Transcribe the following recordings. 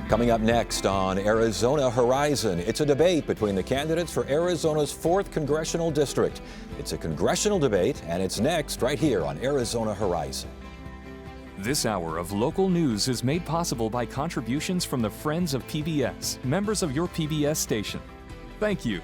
Coming up next on Arizona Horizon, it's a debate between the candidates for Arizona's 4th Congressional District. It's a congressional debate, and it's next right here on Arizona Horizon. This hour of local news is made possible by contributions from the Friends of PBS, members of your PBS station. Thank you.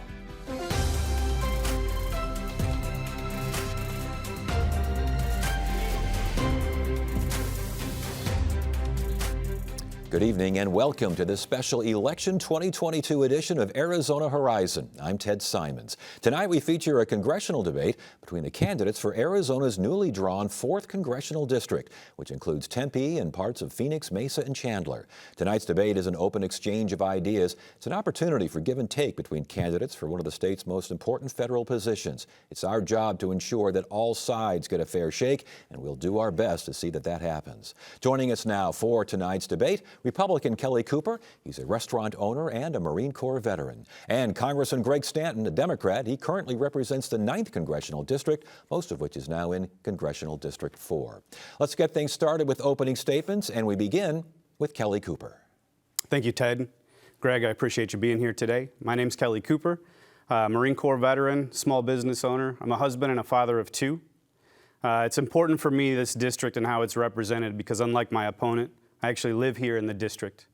Good evening and welcome to this special Election 2022 edition of Arizona Horizon. I'm Ted Simons. Tonight we feature a congressional debate between the candidates for Arizona's newly drawn 4th Congressional District, which includes Tempe and parts of Phoenix, Mesa, and Chandler. Tonight's debate is an open exchange of ideas. It's an opportunity for give and take between candidates for one of the state's most important federal positions. It's our job to ensure that all sides get a fair shake, and we'll do our best to see that that happens. Joining us now for tonight's debate, Republican Kelly Cooper. He's a restaurant owner and a Marine Corps veteran. And Congressman Greg Stanton, a Democrat. He currently represents the 9th Congressional District, most of which is now in Congressional District 4. Let's get things started with opening statements, and we begin with Kelly Cooper. Thank you, Ted. Greg, I appreciate you being here today. My name's Kelly Cooper, Marine Corps veteran, small business owner. I'm a husband and a father of 2. It's important for me, this district and how it's represented, because unlike my opponent, I actually live here in the district.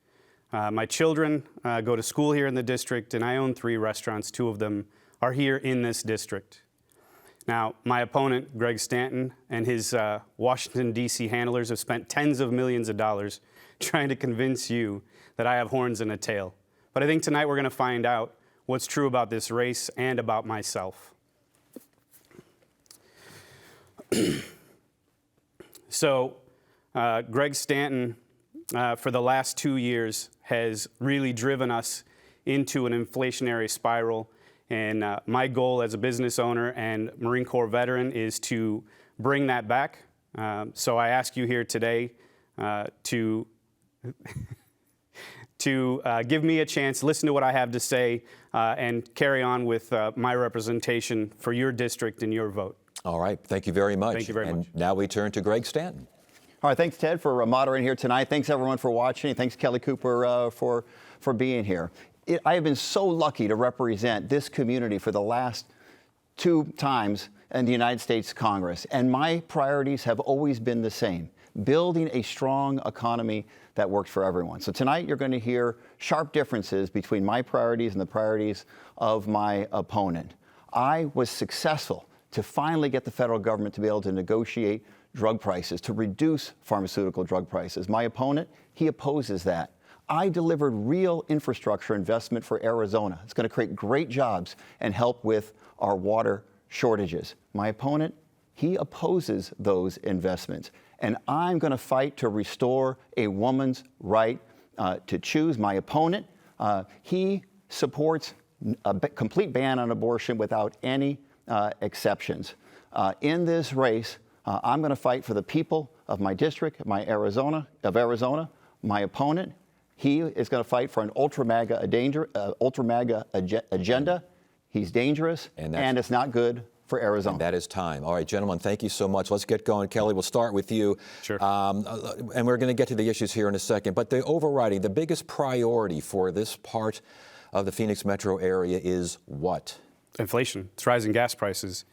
My children go to school here in the district, and I own 3 restaurants. 2 of them are here in this district. Now, my opponent, Greg Stanton, and his Washington, D.C. handlers have spent tens of millions of dollars trying to convince you that I have horns and a tail. But I think tonight we're going to find out what's true about this race and about myself. So, Greg Stanton, for the last 2 years, has really driven us into an inflationary spiral. And my goal as a business owner and Marine Corps veteran is to bring that back. So I ask you here today to give me a chance, listen to what I have to say, and carry on with my representation for your district and your vote. All right. Thank you very much. Thank you very much. And now we turn to Greg Stanton. All right, thanks, Ted, for moderating here tonight. Thanks, everyone, for watching. Thanks, Kelly Cooper, for being here. I have been so lucky to represent this community for the last 2 times in the United States Congress, and my priorities have always been the same: building a strong economy that works for everyone. So tonight you're going to hear sharp differences between my priorities and the priorities of my opponent. I was successful to finally get the federal government to be able to negotiate drug prices, to reduce pharmaceutical drug prices. My opponent, he opposes that. I delivered real infrastructure investment for Arizona. It's going to create great jobs and help with our water shortages. My opponent, he opposes those investments. And I'm going to fight to restore a woman's right to choose. My opponent, he supports a complete ban on abortion without any exceptions. In this race, I'm going to fight for the people of my district, Arizona. My opponent, he is going to fight for an ultra-MAGA agenda. He's dangerous, and it's not good for Arizona. And that is time. All right, gentlemen, thank you so much. Let's get going. Kelly, we'll start with you. Sure. And we're going to get to the issues here in a second. But the overriding, the biggest priority for this part of the Phoenix metro area is what? Inflation. It's rising gas prices.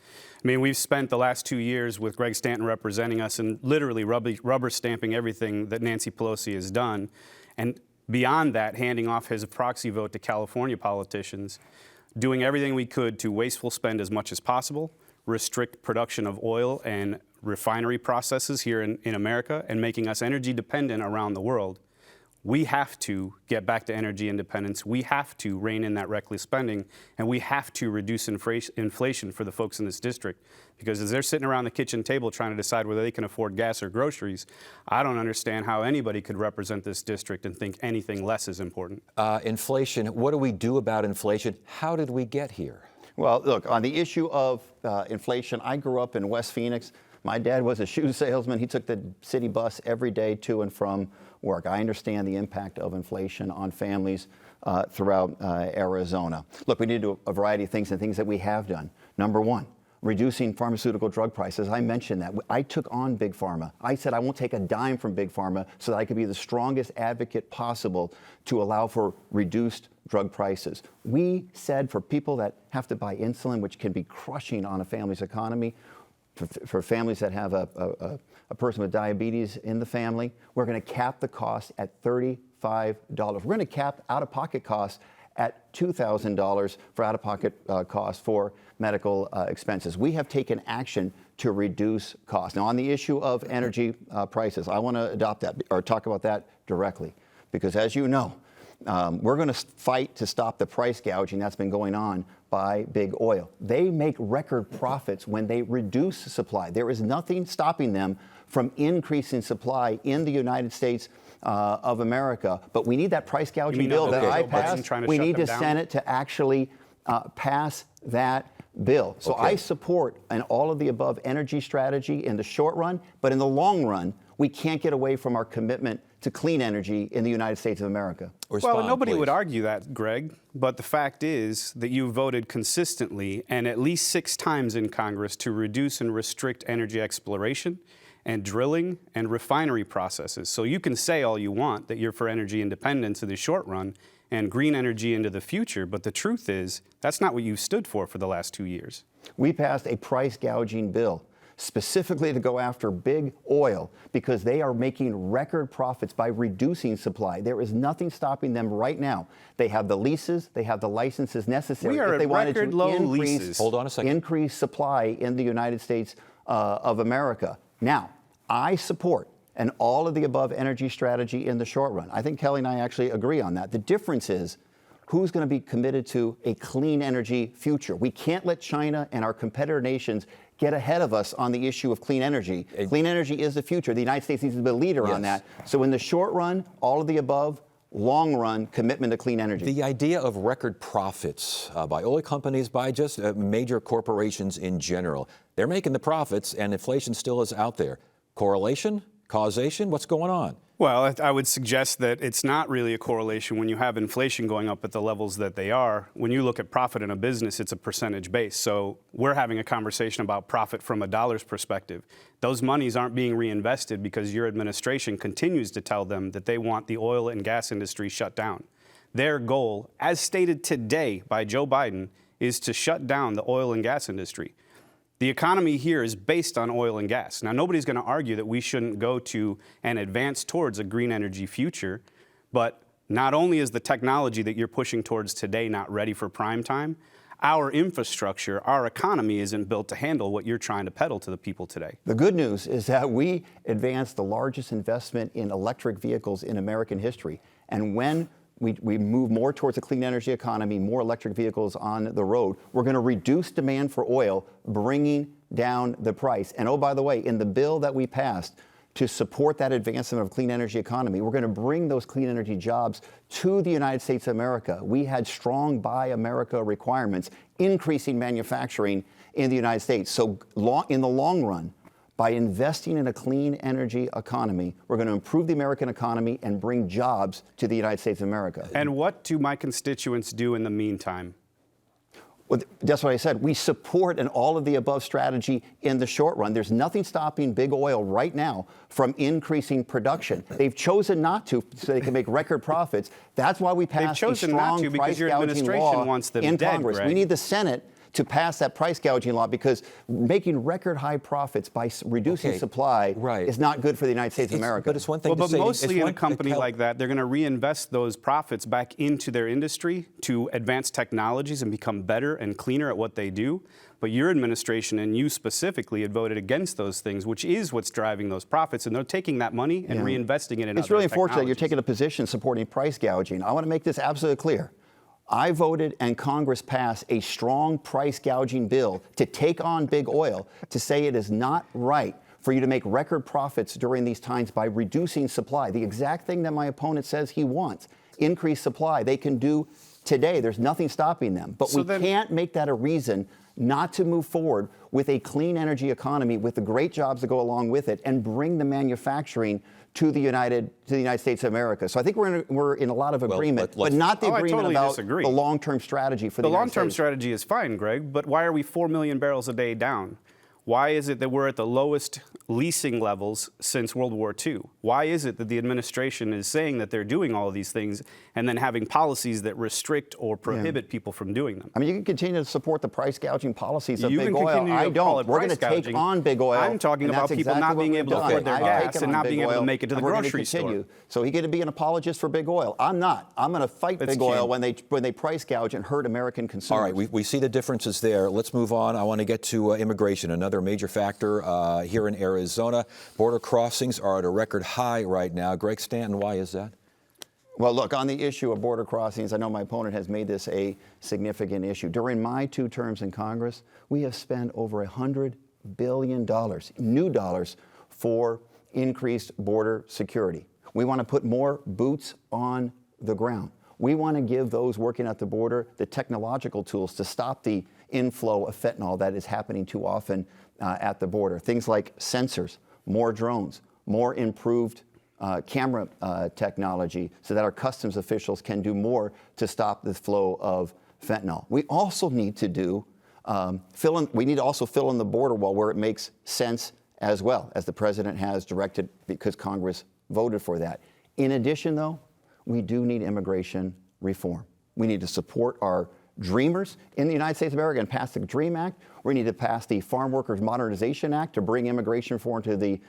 I mean, we've spent the last 2 years with Greg Stanton representing us and literally rubber stamping everything that Nancy Pelosi has done. And beyond that, handing off his proxy vote to California politicians, doing everything we could to wasteful spend as much as possible, restrict production of oil and refinery processes here in America, and making us energy dependent around the world. We have to get back to energy independence. We have to rein in that reckless spending, and we have to reduce inflation for the folks in this district. Because as they're sitting around the kitchen table trying to decide whether they can afford gas or groceries, I don't understand how anybody could represent this district and think anything less is important. Inflation, what do we do about inflation? How did we get here? Well, look, on the issue of inflation, I grew up in West Phoenix. My dad was a shoe salesman. He took the city bus every day to and from work. I understand the impact of inflation on families throughout Arizona. Look, we need to do a variety of things and things that we have done. Number one, reducing pharmaceutical drug prices. I mentioned that. I took on Big Pharma. I said I won't take a dime from Big Pharma so that I could be the strongest advocate possible to allow for reduced drug prices. We said for people that have to buy insulin, which can be crushing on a family's economy, for families that have a person with diabetes in the family, we're going to cap the cost at $35. We're going to cap out-of-pocket costs at $2,000 for out-of-pocket costs for medical expenses. We have taken action to reduce costs. Now, on the issue of energy prices, I want to adopt that or talk about that directly, because as you know, we're going to fight to stop the price gouging that's been going on by big oil. They make record profits when they reduce supply. There is nothing stopping them from increasing supply in the United States of America. But we need that price gouging bill that I passed. We need the Senate to actually pass that bill. So I support an all of the above energy strategy in the short run, but in the long run, we can't get away from our commitment to clean energy in the United States of America. Well, nobody would argue that, Greg, but the fact is that you voted consistently and at least 6 times in Congress to reduce and restrict energy exploration and drilling and refinery processes. So you can say all you want that you're for energy independence in the short run and green energy into the future, but the truth is that's not what you stood for the last 2 years. We passed a price gouging bill specifically to go after big oil because they are making record profits by reducing supply. There is nothing stopping them right now. They have the leases, they have the licenses necessary if they wanted to increase supply in the United States of America. Now, I support an all of the above energy strategy in the short run. I think Kelly and I actually agree on that. The difference is who's going to be committed to a clean energy future. We can't let China and our competitor nations get ahead of us on the issue of clean energy. Clean energy is the future. The United States needs to be a leader on that. So in the short run, all of the above, long run, commitment to clean energy. The idea of record profits by oil companies, by just major corporations in general, they're making the profits and inflation still is out there. Correlation? Causation? What's going on? Well, I would suggest that it's not really a correlation when you have inflation going up at the levels that they are. When you look at profit in a business, it's a percentage base. So we're having a conversation about profit from a dollar's perspective. Those monies aren't being reinvested because your administration continues to tell them that they want the oil and gas industry shut down. Their goal, as stated today by Joe Biden, is to shut down the oil and gas industry. The economy here is based on oil and gas. Now, nobody's going to argue that we shouldn't go to and advance towards a green energy future, but not only is the technology that you're pushing towards today not ready for prime time, our infrastructure, our economy isn't built to handle what you're trying to peddle to the people today. The good news is that we advanced the largest investment in electric vehicles in American history. And when we move more towards a clean energy economy, more electric vehicles on the road, we're going to reduce demand for oil, bringing down the price. And oh, by the way, in the bill that we passed to support that advancement of clean energy economy, we're going to bring those clean energy jobs to the United States of America. We had strong Buy America requirements, increasing manufacturing in the United States. So in the long run, by investing in a clean energy economy, we're going to improve the American economy and bring jobs to the United States of America. And what do my constituents do in the meantime? Well, that's what I said. We support an all of the above strategy in the short run. There's nothing stopping big oil right now from increasing production. They've chosen not to so they can make record profits. That's why we passed a strong price gouging law in Congress. We need the Senate to pass that price gouging law because making record high profits by reducing supply is not good for the United States of America. But it's one thing to say. But mostly in a company like that, they're going to reinvest those profits back into their industry to advance technologies and become better and cleaner at what they do. But your administration and you specifically had voted against those things, which is what's driving those profits. And they're taking that money and reinvesting it in It's really unfortunate you're taking a position supporting price gouging. I want to make this absolutely clear. I voted and Congress passed a strong price gouging bill to take on big oil, to say it is not right for you to make record profits during these times by reducing supply. The exact thing that my opponent says he wants, increased supply, they can do today. There's nothing stopping them. But we can't make that a reason not to move forward with a clean energy economy with the great jobs that go along with it and bring the manufacturing to the United States of America. So I think we're in a lot of agreement, but not the I agreement totally about disagree. the long-term strategy for the United long-term States. strategy is fine, Greg, but why are we 4 million barrels a day down? Why is it that we're at the lowest leasing levels since World War II? Why is it that the administration is saying that they're doing all of these things and then having policies that restrict or prohibit people from doing them? I mean, you can continue to support the price gouging policies of You big can oil. continue to I call don't. it We're going to price take gouging. on big oil. I'm talking and about that's people exactly not what being we've able to done. afford their I've gas taken and on not big being able to oil, make it to the and we're gonna grocery store. continue. So he get to be an apologist for big oil. I'm not. I'm going to fight It's big oil cute. when they price gouge and hurt American consumers. All right, we see the differences there. Let's move on. I want to get to immigration, another major factor here in Arizona. Border crossings are at a record high right now. Greg Stanton, why is that? Well, look, on the issue of border crossings, I know my opponent has made this a significant issue. During my 2 terms in Congress, we have spent over $100 billion, new dollars, for increased border security. We want to put more boots on the ground. We want to give those working at the border the technological tools to stop the inflow of fentanyl that is happening too often at the border. Things like sensors, more drones, more improved camera technology so that our customs officials can do more to stop the flow of fentanyl. We also need to we need to also fill in the border wall where it makes sense as well, as the president has directed because Congress voted for that. In addition, though, we do need immigration reform. We need to support our dreamers in the United States of America and pass the DREAM Act. We need to pass the Farm Workers Modernization Act to bring immigration reform to the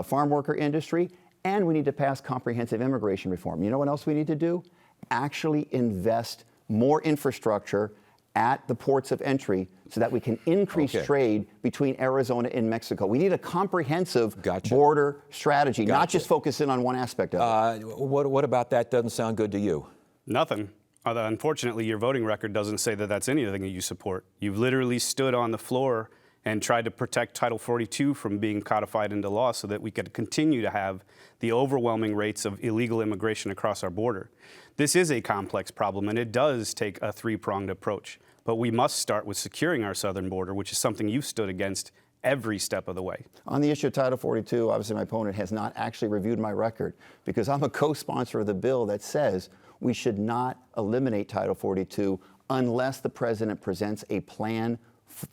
farm worker industry. And we need to pass comprehensive immigration reform. You know what else we need to do? Actually invest more infrastructure at the ports of entry so that we can increase trade between Arizona and Mexico. We need a comprehensive border strategy, not just focus in on one aspect of it. What about that doesn't sound good to you? Nothing. Unfortunately, your voting record doesn't say that that's anything that you support. You've literally stood on the floor and tried to protect Title 42 from being codified into law so that we could continue to have the overwhelming rates of illegal immigration across our border. This is a complex problem, and it does take a 3-pronged approach. But we must start with securing our southern border, which is something you've stood against every step of the way. On the issue of Title 42, obviously my opponent has not actually reviewed my record because I'm a co-sponsor of the bill that says we should not eliminate Title 42 unless the president presents a plan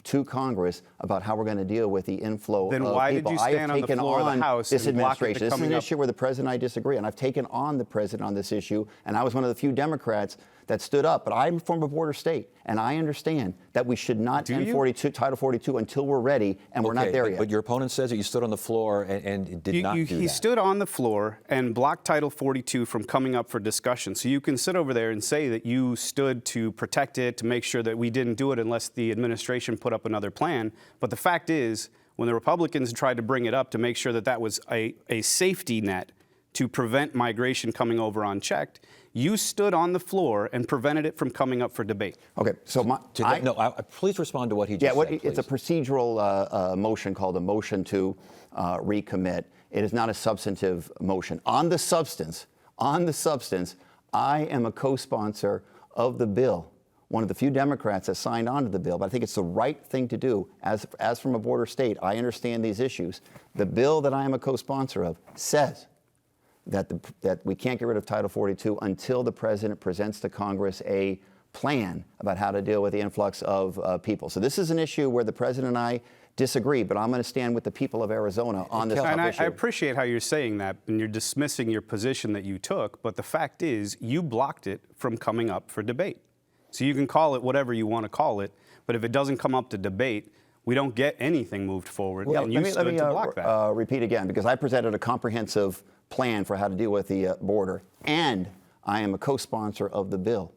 to Congress about how we're going to deal with the inflow of people. Then why did you stand on the floor of the House this and block it administration? This is an coming up? issue where the president and I disagree, and I've taken on the president on this issue, and I was one of the few Democrats that stood up. But I'm from a border state, and I understand that we should not end Title 42 until we're ready, and we're not there yet. But your opponent says that you stood on the floor and did not do that. He stood on the floor and blocked Title 42 from coming up for discussion. So you can sit over there and say that you stood to protect it, to make sure that we didn't do it unless the administration put up another plan. But the fact is, when the Republicans tried to bring it up to make sure that that was a safety net to prevent migration coming over unchecked, you stood on the floor and prevented it from coming up for debate. Okay, so please respond to what he just said. It's a procedural motion called a motion to recommit. It is not a substantive motion. On the substance, I am a co-sponsor of the bill, one of the few Democrats that signed on to the bill, but I think it's the right thing to do. As from a border state, I understand these issues. The bill that I am a co-sponsor of says that we can't get rid of Title 42 until the president presents to Congress a plan about how to deal with the influx of people. So this is an issue where the president and I disagree, but I'm going to stand with the people of Arizona on this tough issue. I appreciate how you're saying that, and you're dismissing your position that you took, but the fact is you blocked it from coming up for debate. So you can call it whatever you want to call it, but if it doesn't come up to debate, we don't get anything moved forward, and you stood to block that. Repeat again, because I presented a comprehensive plan for how to deal with the border, and I am a co-sponsor of the bill.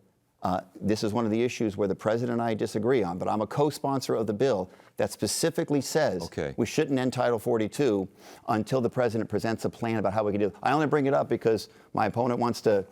This is one of the issues where the president and I disagree on, but I'm a co-sponsor of the bill that specifically says we shouldn't end Title 42 until the president presents a plan about how we can do it. I only bring it up because my opponent wants to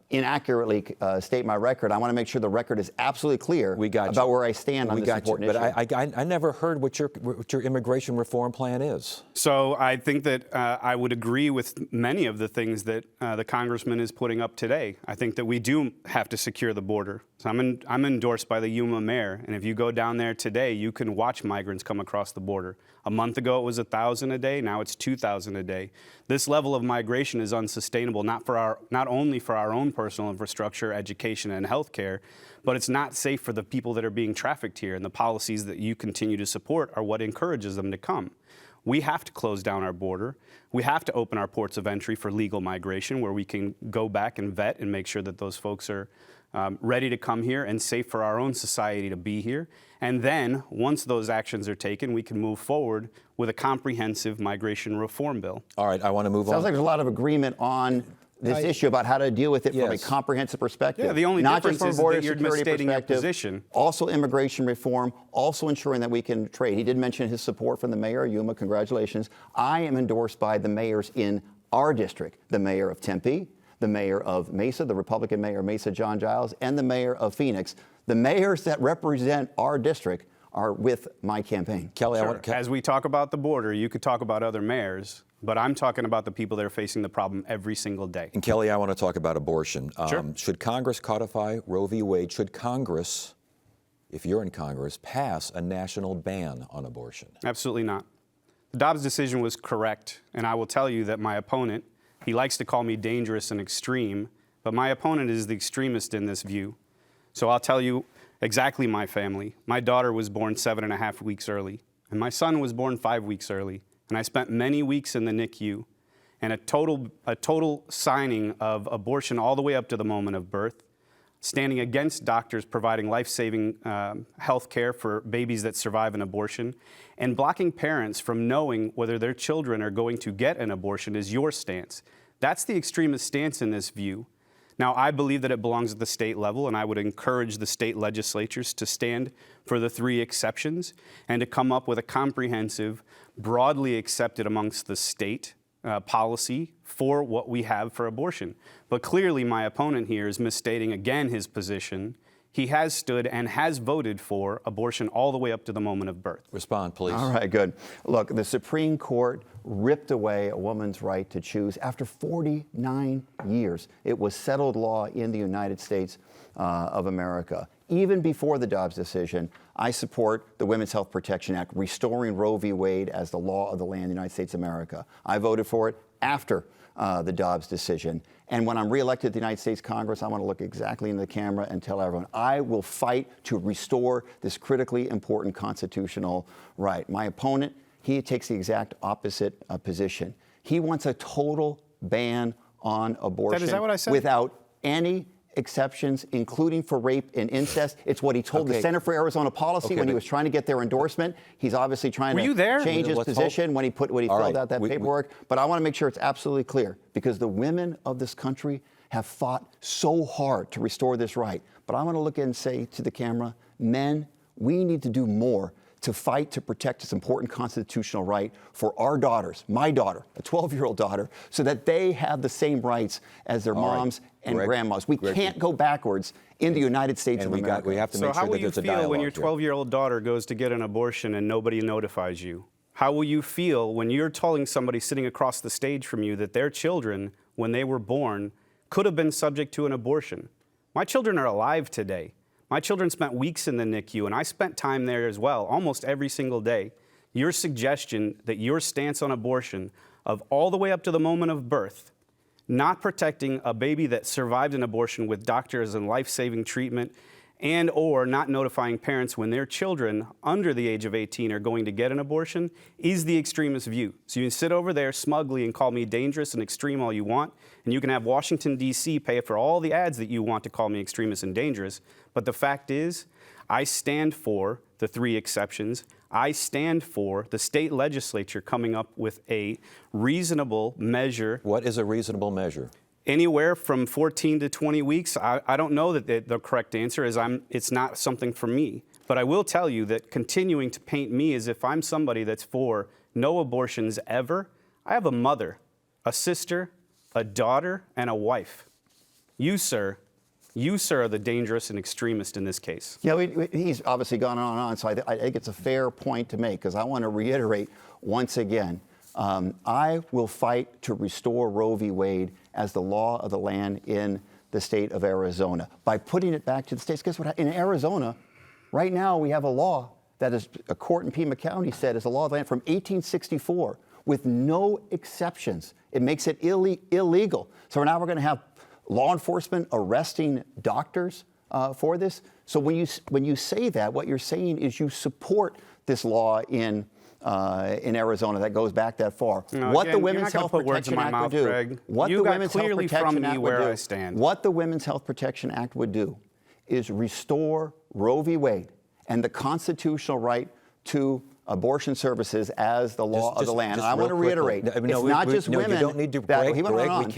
inaccurately state my record. I want to make sure the record is absolutely clear about where I stand on this important issue. But I never heard what your immigration reform plan is. So I think that I would agree with many of the things that the congressman is putting up today. I think that we do have to secure the border So I'm endorsed by the Yuma mayor, and if you go down there today, you can watch migrants come across the border. A month ago, it was 1,000 a day. Now it's 2,000 a day. This level of migration is unsustainable, not only for our own personal infrastructure, education, and healthcare, but it's not safe for the people that are being trafficked here. And the policies that you continue to support are what encourages them to come. We have to close down our border. We have to open our ports of entry for legal migration, where we can go back and vet and make sure that those folks are ready to come here and safe for our own society to be here. And then, once those actions are taken, we can move forward with a comprehensive migration reform bill. All right, I want to move on. Sounds like there's a lot of agreement on this issue about how to deal with it from a Yes. comprehensive perspective. Yeah, the only not difference just from is a border that you're security misstating your perspective, position. Also immigration reform, also ensuring that we can trade. He did mention his support from the mayor of Yuma. Congratulations. I am endorsed by the mayors in our district, the mayor of Tempe, the mayor of Mesa, the Republican mayor of Mesa, John Giles, and the mayor of Phoenix. The mayors that represent our district are with my campaign. Kelly, I Sure. want As we talk about the border, you could talk about other mayors, but I'm talking about the people that are facing the problem every single day. And Kelly, I want to talk about abortion. Sure. Should Congress codify Roe v. Wade? Should Congress, if you're in Congress, pass a national ban on abortion? Absolutely not. The Dobbs decision was correct, and I will tell you that my opponent, he likes to call me dangerous and extreme, but my opponent is the extremist in this view. So I'll tell you exactly my family. My daughter was born 7.5 weeks early, and my son was born 5 weeks early, and I spent many weeks in the NICU, and a total signing of abortion all the way up to the moment of birth, standing against doctors providing life-saving health care for babies that survive an abortion, and blocking parents from knowing whether their children are going to get an abortion is your stance. That's the extremist stance in this view. Now, I believe that it belongs at the state level, and I would encourage the state legislatures to stand for the 3 exceptions and to come up with a comprehensive, broadly accepted amongst the state policy for what we have for abortion. But clearly, my opponent here is misstating again his position. He has stood and has voted for abortion all the way up to the moment of birth. Respond, please. All right, good. Look, the Supreme Court ripped away a woman's right to choose after 49 years. It was settled law in the United States of America. Even before the Dobbs decision, I support the Women's Health Protection Act, restoring Roe v. Wade as the law of the land in the United States of America. I voted for it after the Dobbs decision. And when I'm reelected to the United States Congress, I want to look exactly into the camera and tell everyone, I will fight to restore this critically important constitutional right. My opponent, he takes the exact opposite position. He wants a total ban on abortion Is that what I said? without any exceptions, including for rape and incest. It's what he told the Okay. Center for Arizona Policy when he but- was trying to get their endorsement. He's obviously trying Were you there? to change his Let's position hope. when he All filled right. out that paperwork. But I want to make sure it's absolutely clear, because the women of this country have fought so hard to restore this right. But I want to look and say to the camera, men, we need to do more to fight to protect this important constitutional right for our daughters, my daughter, a 12-year-old daughter, so that they have the same rights as their All right. moms and Greg, grandmas. We Greg, can't go backwards in the United States And of America. we have to So make how sure will that you there's a feel dialogue when your here. 12-year-old daughter goes to get an abortion and nobody notifies you? How will you feel when you're telling somebody sitting across the stage from you that their children, when they were born, could have been subject to an abortion? My children are alive today. My children spent weeks in the NICU, and I spent time there as well, almost every single day. Your suggestion that your stance on abortion, of all the way up to the moment of birth, not protecting a baby that survived an abortion with doctors and life-saving treatment, and or not notifying parents when their children under the age of 18 are going to get an abortion, is the extremist view. So you can sit over there smugly and call me dangerous and extreme all you want, and you can have Washington, D.C. pay for all the ads that you want to call me extremist and dangerous. But the fact is, I stand for the 3 exceptions. I stand for the state legislature coming up with a reasonable measure. What is a reasonable measure? Anywhere from 14 to 20 weeks. I don't know that the correct answer is it's not something for me. But I will tell you that continuing to paint me as if I'm somebody that's for no abortions ever, I have a mother, a sister, a daughter, and a wife. You, sir, are the dangerous and extremist in this case. Yeah, he's obviously gone on and on, so I think it's a fair point to make, because I want to reiterate once again, I will fight to restore Roe v. Wade as the law of the land in the state of Arizona by putting it back to the states. Guess what? In Arizona, right now we have a law that is, a court in Pima County said, is a law of the land from 1864 with no exceptions. It makes it illegal. So now we're going to have law enforcement arresting doctors for this. So when you say that, what you're saying is you support this law in Arizona that goes back that far. No, What again, the you're Women's not gonna Health put words in Protection my Act would mouth, do. Greg. What You the got Women's Health clearly from Protection me Act where would do. I stand. What the Women's Health Protection Act would do is restore Roe v. Wade and the constitutional right to abortion services as the law of the land. And I want to reiterate, it's not just women. You don't need to, that, Greg, he went Greg, on. we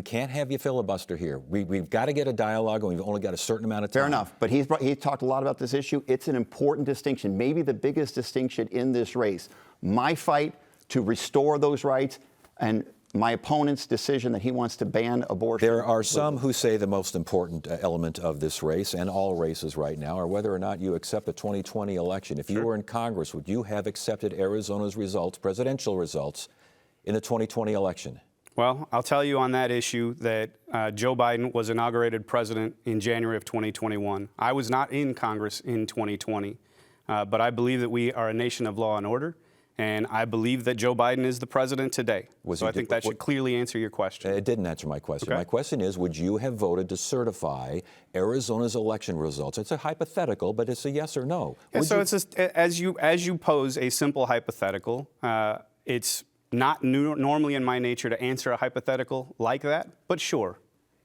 can't have you filibuster here. We've got to get a dialogue, and we've only got a certain amount of time. Fair enough, but he talked a lot about this issue. It's an important distinction, maybe the biggest distinction in this race. My fight to restore those rights and my opponent's decision that he wants to ban abortion. There are some who say the most important element of this race, and all races right now, are whether or not you accept the 2020 election. If you were in Congress, would you have accepted Arizona's results, presidential results, in the 2020 election? Well, I'll tell you on that issue that Joe Biden was inaugurated president in January of 2021. I was not in Congress in 2020, but I believe that we are a nation of law and order. And I believe that Joe Biden is the president today. So I think that should clearly answer your question. It didn't answer my question. Okay. My question is, would you have voted to certify Arizona's election results? It's a hypothetical, but it's a yes or no. Yeah, so it's just, as you pose a simple hypothetical, it's not normally in my nature to answer a hypothetical like that, but sure.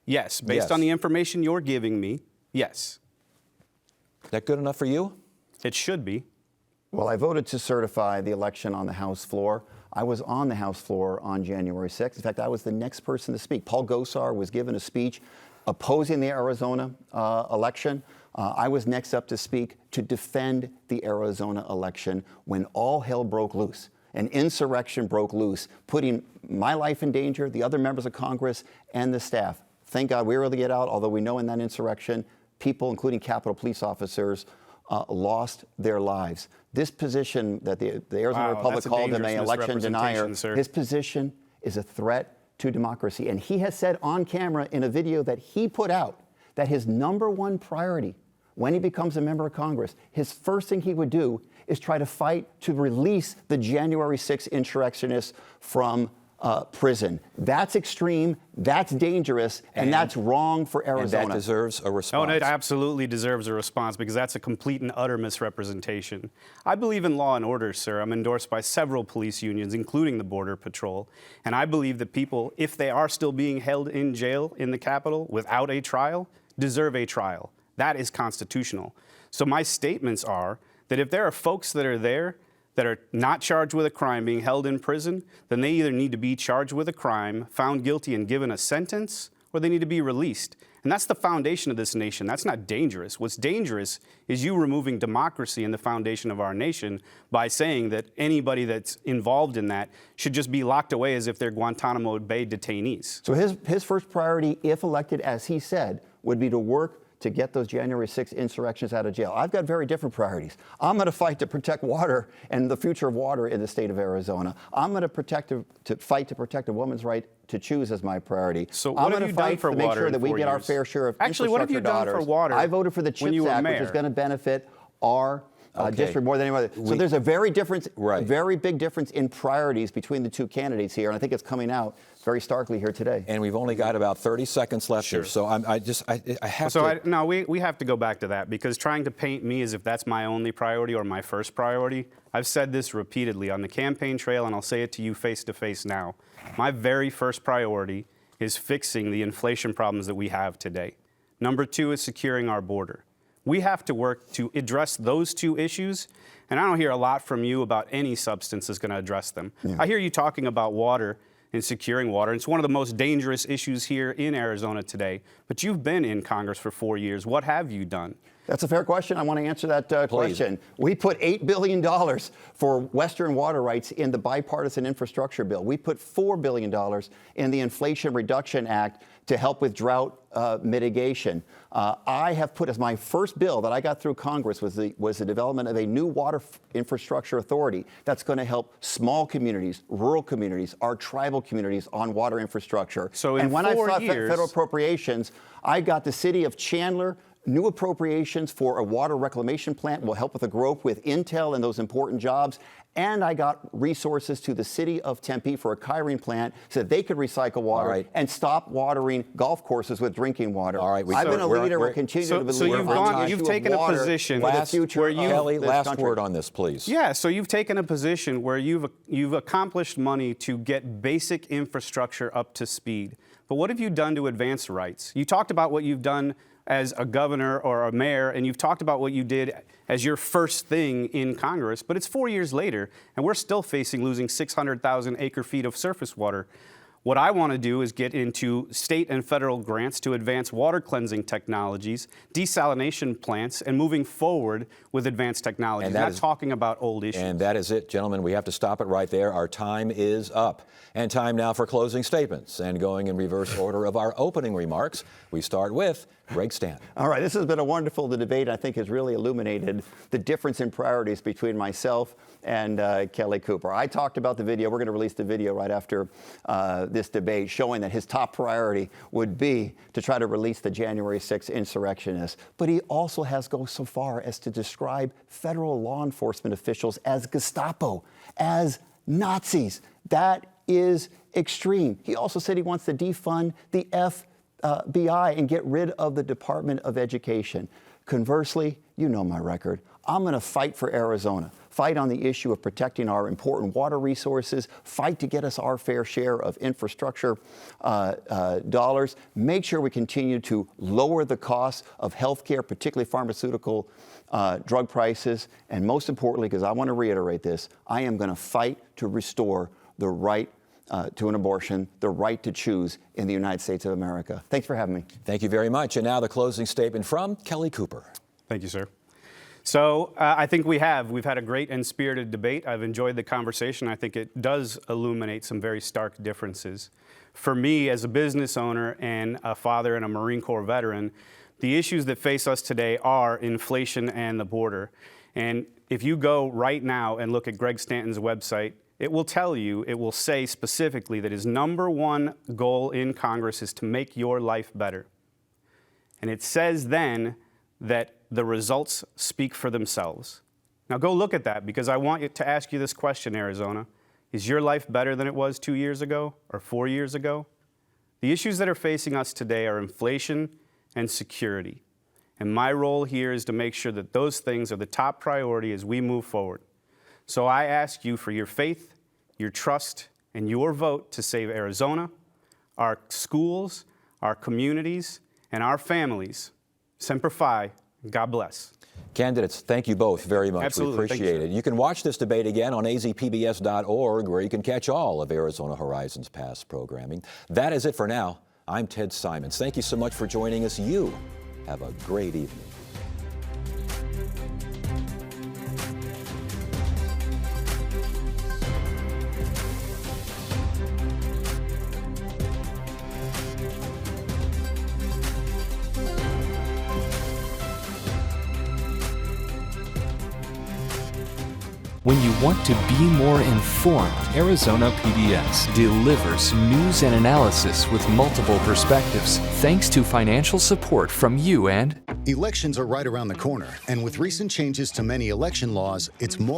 Yes, based on the information you're giving me, yes. That good enough for you? It should be. Well, I voted to certify the election on the House floor. I was on the House floor on January 6th. In fact, I was the next person to speak. Paul Gosar was given a speech opposing the Arizona election. I was next up to speak to defend the Arizona election when all hell broke loose. An insurrection broke loose, putting my life in danger, the other members of Congress, and the staff. Thank God we were able to get out, although we know in that insurrection, people, including Capitol Police officers, lost their lives. This position that the Arizona Republic called him an election denier, his position is a threat to democracy. And he has said on camera in a video that he put out that his #1 priority when he becomes a member of Congress, his first thing he would do is try to fight to release the January 6th insurrectionists from prison. That's extreme, that's dangerous, and that's wrong for Arizona. And that deserves a response. Oh, and it absolutely deserves a response because that's a complete and utter misrepresentation. I believe in law and order, sir. I'm endorsed by several police unions, including the Border Patrol. And I believe that people, if they are still being held in jail in the Capitol without a trial, deserve a trial. That is constitutional. So my statements are that if there are folks that are there that are not charged with a crime being held in prison, then they either need to be charged with a crime, found guilty and given a sentence, or they need to be released. And that's the foundation of this nation. That's not dangerous. What's dangerous is you removing democracy and the foundation of our nation by saying that anybody that's involved in that should just be locked away as if they're Guantanamo Bay detainees. So his first priority, if elected, as he said, would be to work to get those January 6th insurrections out of jail. I've got very different priorities. I'm going to fight to protect water and the future of water in the state of Arizona. I'm going to fight to protect a woman's right to choose as my priority. So I'm what have going you to done fight for to make water sure in that we 4 get our years? fair share of Actually, what have you infrastructure done for dollars. water I voted for the when CHIPS you were Act, mayor? which is going to benefit our district more than anybody. So there's a very big difference in priorities between the two candidates here, and I think it's coming out very starkly here today. And we've only got about 30 seconds left here, so I have to. No, we have to go back to that because trying to paint me as if that's my only priority or my first priority, I've said this repeatedly on the campaign trail, and I'll say it to you face to face now. My very first priority is fixing the inflation problems that we have today. Number 2 is securing our border. We have to work to address those two issues, and I don't hear a lot from you about any substance that's going to address them. Yeah. I hear you talking about water and securing water. It's one of the most dangerous issues here in Arizona today, but you've been in Congress for 4 years. What have you done? That's a fair question. I want to answer that Please. question. We put $8 billion for Western water rights in the bipartisan infrastructure bill. We put $4 billion in the Inflation Reduction Act to help with drought mitigation. I have put as my first bill that I got through Congress was the development of a new water infrastructure authority that's going to help small communities, rural communities, our tribal communities on water infrastructure. So in and when 4 I saw years, federal appropriations, I got the city of Chandler new appropriations for a water reclamation plant will help with the growth with Intel and those important jobs. And I got resources to the city of Tempe for a Kyrene plant so that they could recycle water and stop watering golf courses with drinking water. All right, I've been a leader, will continue to be a so leader. you've taken a position for the future where you, Kelly, last country. word on this, please. Yeah, so you've taken a position where you've accomplished money to get basic infrastructure up to speed. But what have you done to advance rights? You talked about what you've done as a governor or a mayor, and you've talked about what you did as your first thing in Congress, but it's 4 years later, and we're still facing losing 600,000 acre-feet of surface water. What I want to do is get into state and federal grants to advance water cleansing technologies, desalination plants, and moving forward with advanced technologies, not talking about old issues. And that is it, gentlemen. We have to stop it right there. Our time is up. And time now for closing statements. And going in reverse order of our opening remarks, we start with Greg Stanton. All right, this has been a wonderful debate. I think has really illuminated the difference in priorities between myself and Kelly Cooper. I talked about the video. We're going to release the video right after this debate showing that his top priority would be to try to release the January 6th insurrectionists. But he also has gone so far as to describe federal law enforcement officials as Gestapo, as Nazis. That is extreme. He also said he wants to defund the FBI and get rid of the Department of Education. Conversely, you know my record. I'm going to fight for Arizona, fight on the issue of protecting our important water resources, fight to get us our fair share of infrastructure dollars, make sure we continue to lower the costs of health care, particularly pharmaceutical drug prices, and most importantly, because I want to reiterate this, I am going to fight to restore the right to an abortion, the right to choose in the United States of America. Thanks for having me. Thank you very much. And now the closing statement from Kelly Cooper. Thank you, sir. So I think we've had a great and spirited debate. I've enjoyed the conversation. I think it does illuminate some very stark differences. For me, as a business owner and a father and a Marine Corps veteran, the issues that face us today are inflation and the border. And if you go right now and look at Greg Stanton's website, it will tell you, it will say specifically that his #1 goal in Congress is to make your life better. And it says then that the results speak for themselves. Now go look at that, because I want to ask you this question, Arizona. Is your life better than it was 2 years ago or 4 years ago? The issues that are facing us today are inflation and security. And my role here is to make sure that those things are the top priority as we move forward. So I ask you for your faith, your trust, and your vote to save Arizona, our schools, our communities, and our families. Semper Fi, God bless. Candidates, thank you both very much. Absolutely. We appreciate it. You can watch this debate again on azpbs.org, where you can catch all of Arizona Horizon's past programming. That is it for now. I'm Ted Simons. Thank you so much for joining us. You have a great evening. When you want to be more informed, Arizona PBS delivers news and analysis with multiple perspectives, thanks to financial support from you and Elections are right around the corner, and with recent changes to many election laws, it's more